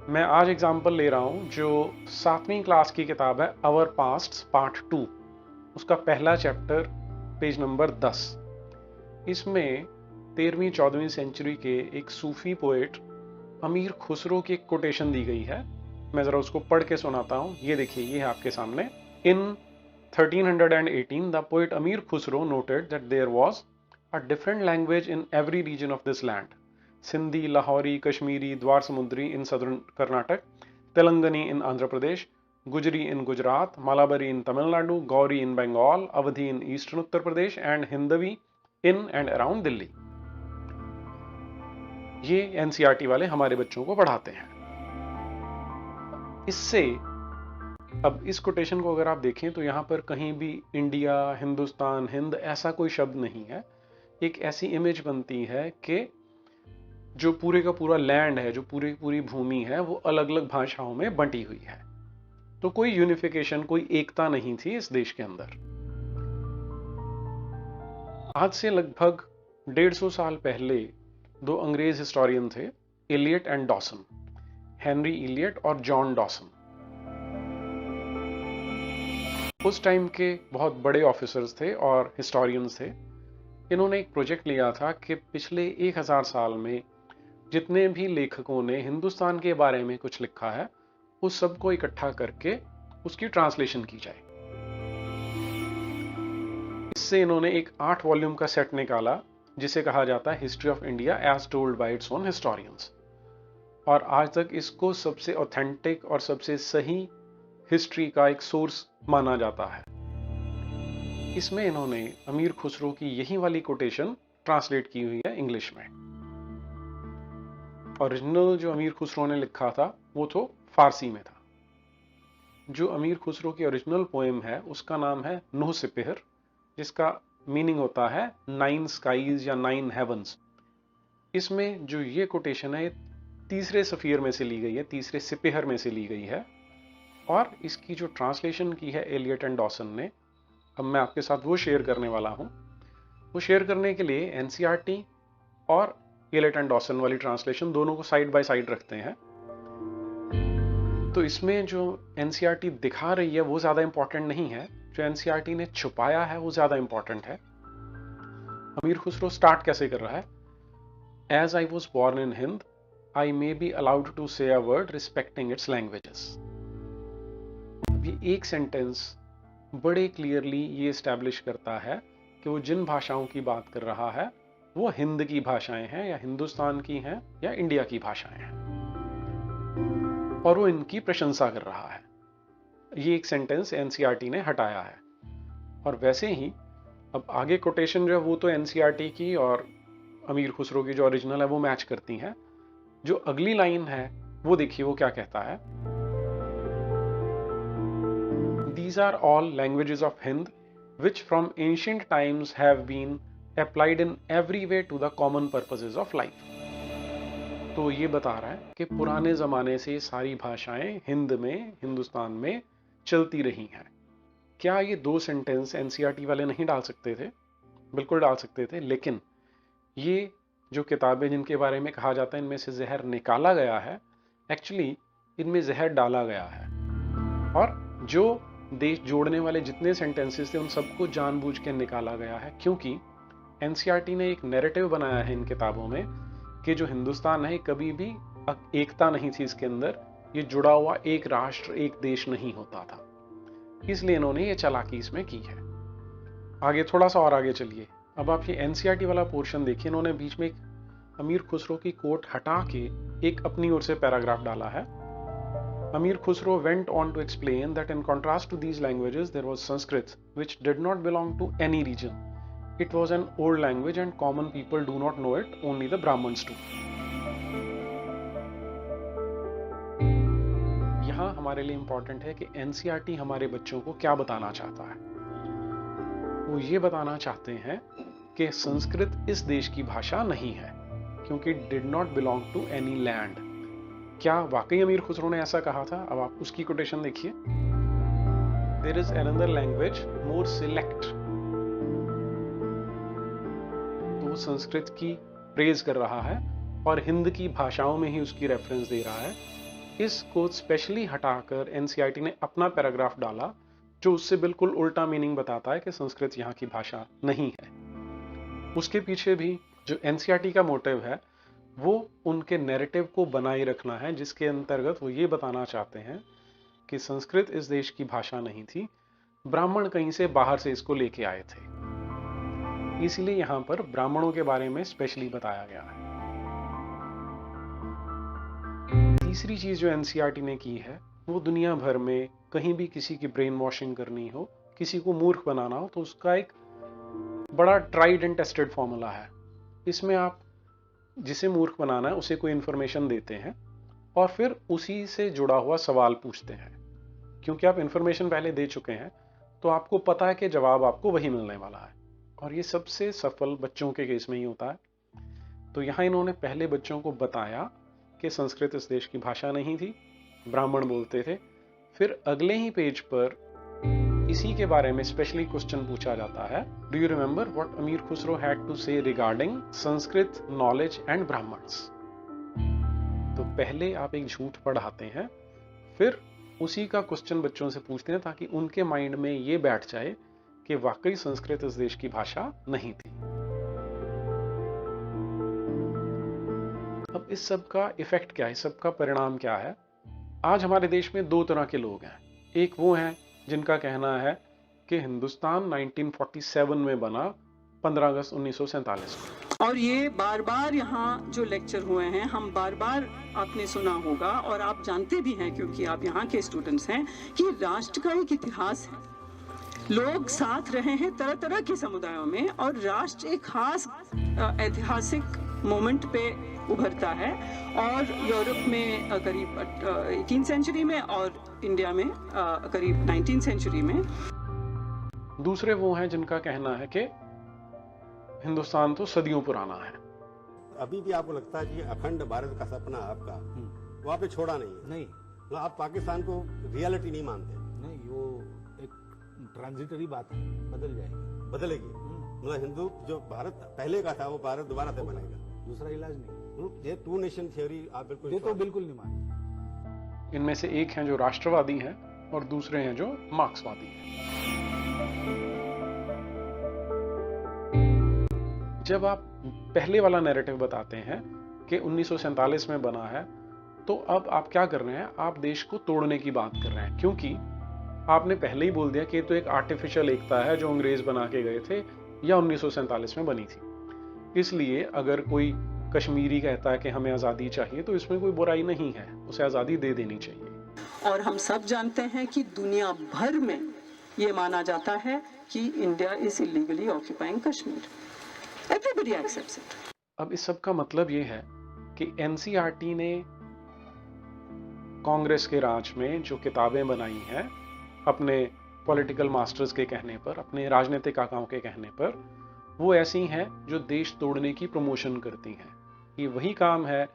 मैं आज एग्जाम्पल ले रहा हूं जो 7वीं क्लास की किताब है आवर पास्ट पार्ट 2, उसका पहला चैप्टर, पेज नंबर 10। इसमें 13वीं-14वीं सेंचुरी के एक सूफी पोएट अमीर खुसरो की एक कोटेशन दी गई है। मैं जरा उसको पढ़ के सुनाता हूं। ये देखिए, ये है आपके सामने। इन 1318 the poet Amir Khusrau noted that there was a different language in every region of this land. Sindhi, Lahori, Kashmiri, Dwar Samudri in southern Karnataka, Telangani in Andhra Pradesh, Gujari in Gujarat, Malabari in Tamil Nadu, Gauri in Bengal, Awadhi in eastern Uttar Pradesh and Hindavi in and around Delhi. ये एनसीईआरटी वाले हमारे बच्चों को पढ़ाते हैं। इससे अब इस कोटेशन को अगर आप देखें तो यहां पर कहीं भी इंडिया, हिंदुस्तान, हिंद ऐसा कोई शब्द नहीं है। एक ऐसी इमेज बनती है कि जो पूरे का पूरा लैंड है, जो पूरी भूमि है, वो अलग अलग भाषाओं में बंटी हुई है। तो कोई यूनिफिकेशन, कोई एकता नहीं थी इस देश के अंदर। आज से लगभग 150 साल पहले दो अंग्रेज हिस्टोरियन थे, Elliot and Dawson, Henry Elliot और जॉन डॉसन। उस टाइम के बहुत बड़े ऑफिसर्स थे और हिस्टोरियंस थे। इन्होंने एक प्रोजेक्ट लिया था कि पिछले 1000 साल में जितने भी लेखकों ने हिंदुस्तान के बारे में कुछ लिखा है, उस सबको इकट्ठा करके उसकी ट्रांसलेशन की जाए। इससे इन्होंने एक 8 वॉल्यूम का सेट निकाला जिसे कहा जाता है history of India as told by its own historians. और आज तक इसको सबसे ऑथेंटिक और सबसे सही हिस्ट्री का एक सोर्स माना जाता है। इसमें इन्होंने अमीर खुसरो की यही वाली कोटेशन ट्रांसलेट की हुई है इंग्लिश में। ओरिजिनल जो अमीर खुसरो ने लिखा था वो तो फारसी में था। जो अमीर खुसरो की ओरिजिनल पोएम है उसका नाम है नूह सिपहर, जिसका मीनिंग होता है 9 स्काईज या 9 हेवंस। इसमें जो ये कोटेशन है तीसरे सफीर में से ली गई है, तीसरे सिपहर में से ली गई है। और इसकी जो ट्रांसलेशन की है एलियट एंड डॉसन ने, अब मैं आपके साथ वो शेयर करने वाला हूं। वो शेयर करने के लिए एनसीईआरटी और एलियट एंड डॉसन वाली ट्रांसलेशन दोनों को साइड बाय साइड रखते हैं। तो इसमें जो एनसीईआरटी दिखा रही है वो ज्यादा इंपॉर्टेंट नहीं है, जो एनसीईआरटी ने छुपाया है वो ज्यादा इंपॉर्टेंट है। अमीर खुसरो स्टार्ट कैसे कर रहा है? As I was born in Hind, I may be allowed to say a word respecting its languages. ये एक सेंटेंस बड़े क्लियरली ये एस्टैब्लिश करता है कि वो जिन भाषाओं की बात कर रहा है वो हिंद की भाषाएं हैं या हिंदुस्तान की हैं या इंडिया की भाषाएं हैं, और वो इनकी प्रशंसा कर रहा है। ये एक सेंटेंस एनसीईआरटी ने हटाया है। और वैसे ही अब आगे कोटेशन जो है वो तो एनसीईआरटी की और अमीर खुसरो की जो ओरिजिनल है वो मैच करती हैं। जो अगली लाइन है वो देखिए वो क्या कहता है। These are all languages of Hind, which from ancient times have been applied in every way to the common purposes of life. तो ये बता रहा है कि पुराने जमाने से सारी भाषाएं हिंद में, हिंदुस्तान में चलती रही हैं। क्या ये दो सेंटेंस एनसीईआरटी वाले नहीं डाल सकते थे? बिल्कुल डाल सकते थे, लेकिन ये जो किताबें जिनके बारे में कहा जाता है इनमें से जहर निकाला गया है, एक्चुअली इनमें जहर डाला गया है। और जो देश जोड़ने वाले जितने सेंटेंसेस थे उन सबको जानबूझ के निकाला गया है, क्योंकि एनसीईआरटी ने एक नैरेटिव बनाया है इन किताबों में कि जो हिंदुस्तान है कभी भी एकता नहीं थी इसके अंदर, ये जुड़ा हुआ एक राष्ट्र, एक देश नहीं होता था। इसलिए इन्होंने ये चालाकी इसमें की है। आगे थोड़ा सा और आगे चलिए। अब आप ये एनसीईआरटी वाला पोर्शन देखिए। इन्होंने बीच में एक अमीर खुसरो की कोट हटा के एक अपनी ओर से पैराग्राफ डाला है। Amir Khusro went on to explain that in contrast to these languages, there was Sanskrit, which did not belong to any region. It was an old language and common people do not know it, only the Brahmins do. यहाँ हमारे लिए important है कि NCERT हमारे बच्चों को क्या बताना चाहता है। वो ये बताना चाहते हैं कि संस्कृत इस देश की भाषा नहीं है, क्योंकि did not belong to any land. क्या वाकई अमीर खुसरो ने ऐसा कहा था? अब आप उसकी कोटेशन देखिए। There is another language more select. तो वो संस्कृत की प्रेज कर रहा है और हिंद की भाषाओं में ही उसकी रेफरेंस दे रहा है इसको स्पेशली हटाकर एनसीईआरटी ने अपना पैराग्राफ डाला जो उससे बिल्कुल उल्टा मीनिंग बताता है कि संस्कृत यहाँ की भाषा नहीं है। उसके पीछे भी जो एनसीईआरटी का मोटिव है वो उनके नैरेटिव को बनाए रखना है, जिसके अंतर्गत वो ये बताना चाहते हैं कि संस्कृत इस देश की भाषा नहीं थी, ब्राह्मण कहीं से बाहर से इसको लेके आए थे। इसलिए यहां पर ब्राह्मणों के बारे में स्पेशली बताया गया है। तीसरी चीज जो एनसीईआरटी ने की है वो दुनिया भर में कहीं भी किसी की ब्रेन वॉशिंग करनी हो, किसी को मूर्ख बनाना हो, तो उसका एक बड़ा ट्राइड एंड टेस्टेड फॉर्मूला है। इसमें आप जिसे मूर्ख बनाना है उसे कोई इंफॉर्मेशन देते हैं और फिर उसी से जुड़ा हुआ सवाल पूछते हैं। क्योंकि आप इंफॉर्मेशन पहले दे चुके हैं तो आपको पता है कि जवाब आपको वही मिलने वाला है, और ये सबसे सफल बच्चों के केस में ही होता है। तो यहां इन्होंने पहले बच्चों को बताया कि संस्कृत इस देश की भाषा नहीं थी, ब्राह्मण बोलते थे। फिर अगले ही पेज पर इसी के बारे में स्पेशली क्वेश्चन पूछा जाता है, do you remember what Amir Khusro had to say regarding Sanskrit knowledge and Brahmins. तो पहले आप एक झूठ पढ़ाते हैं, फिर उसी का क्वेश्चन बच्चों से पूछते हैं ताकि उनके माइंड में ये बैठ जाए कि वाकई संस्कृत इस देश की भाषा नहीं थी। अब इस सब का इफेक्ट क्या है, इस सब का परिणाम क्या है? आज हमारे देश में दो तरह के लोग हैं। एक वो हैं जिनका कहना है कि हिंदुस्तान 1947 में बना 15 अगस्त 1947 को, और ये बार बार यहाँ जो लेक्चर हुए हैं हम बार बार आपने सुना होगा और आप जानते भी हैं क्योंकि आप यहाँ के स्टूडेंट्स हैं कि राष्ट्र का एक इतिहास है। लोग साथ रहे हैं तरह तरह के समुदायों में और राष्ट्र एक खास ऐतिहासिक मोमेंट पे उभरता है, और यूरोप में करीब 18वीं सेंचुरी में और इंडिया में करीब 19वीं सेंचुरी में। दूसरे वो हैं जिनका कहना है कि हिंदुस्तान तो सदियों पुराना है। अभी भी आपको लगता है कि अखंड भारत का सपना आपका वो आपने छोड़ा नहीं है? नहीं तो आप पाकिस्तान को रियलिटी नहीं मानते? नहीं, वो एक ट्रांजिटरी बात है, बदल जाएगी, बदलेगी। मतलब हिंदू जो भारत पहले का था वो भारत दोबारा से बनेगा, दूसरा इलाज नहीं। ये टू नेशन थ्योरी आप बिल्कुल ये तो बिल्कुल नहीं मानते। इनमें से एक हैं जो राष्ट्रवादी हैं और दूसरे हैं जो मार्क्सवादी हैं। जब आप पहले वाला नैरेटिव बताते हैं कि 1947 में बना है, तो अब आप क्या कर रहे हैं? आप देश को तोड़ने की बात कर रहे हैं, क्योंकि आपने पहले ही बोल दिया कि तो एक आर्टिफिशियल एकता है जो अंग्रेज बना के गए थे या 1947 में बनी थी। इसलिए अगर कोई कश्मीरी कहता है कि हमें आजादी चाहिए तो इसमें कोई बुराई नहीं है, उसे आजादी दे देनी चाहिए। और हम सब जानते हैं कि दुनिया भर में ये माना जाता है कि India is illegally occupying Kashmir. Everybody accepts it. अब इस सब का मतलब ये है कि एनसीईआरटी ने कांग्रेस के राज में जो किताबें बनाई हैं अपने पॉलिटिकल मास्टर्स के कहने पर, अपने राजनीतिक काकाओं के कहने पर, वो ऐसी हैं जो देश तोड़ने की प्रमोशन करती हैं। ये वही काम है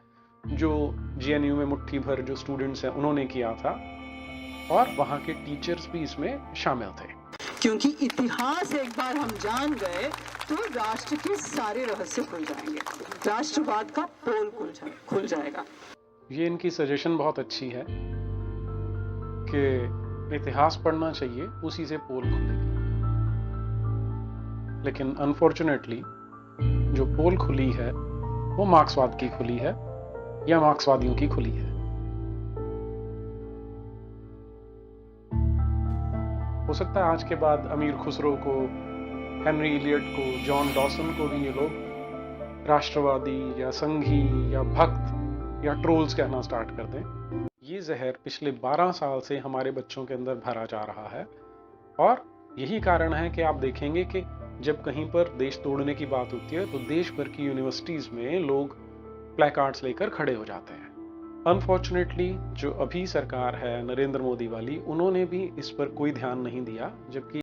जो जेएनयू में मुट्ठी भर जो स्टूडेंट्स हैं उन्होंने किया था, और वहां के टीचर्स भी इसमें शामिल थे। क्योंकि इतिहास एक बार हम जान गए तो राष्ट्र के सारे रहस्य खुल जाएंगे, राष्ट्रवाद का पोल खुल जाएगा। ये इनकी सजेशन बहुत अच्छी है कि इतिहास पढ़ना चाहिए, उसी से पोल खुलेगी। लेकिन अनफॉर्चुनेटली जो पोल खुली है वो मार्क्सवाद की खुली है या मार्क्सवादियों की खुली है। हो सकता है आज के बाद अमीर खुसरो को, हेनरी इलियट को, जॉन डॉसन को भी ये लोग राष्ट्रवादी या संघी या भक्त या ट्रोल्स कहना स्टार्ट कर दें। ये जहर पिछले 12 साल से हमारे बच्चों के अंदर भरा जा रहा है, और यही कारण है कि आप देखेंगे कि जब कहीं पर देश तोड़ने की बात होती है तो देश भर की यूनिवर्सिटीज में लोग प्लेकार्ड्स लेकर खड़े हो जाते हैं। अनफॉर्चुनेटली जो अभी सरकार है नरेंद्र मोदी वाली, उन्होंने भी इस पर कोई ध्यान नहीं दिया, जबकि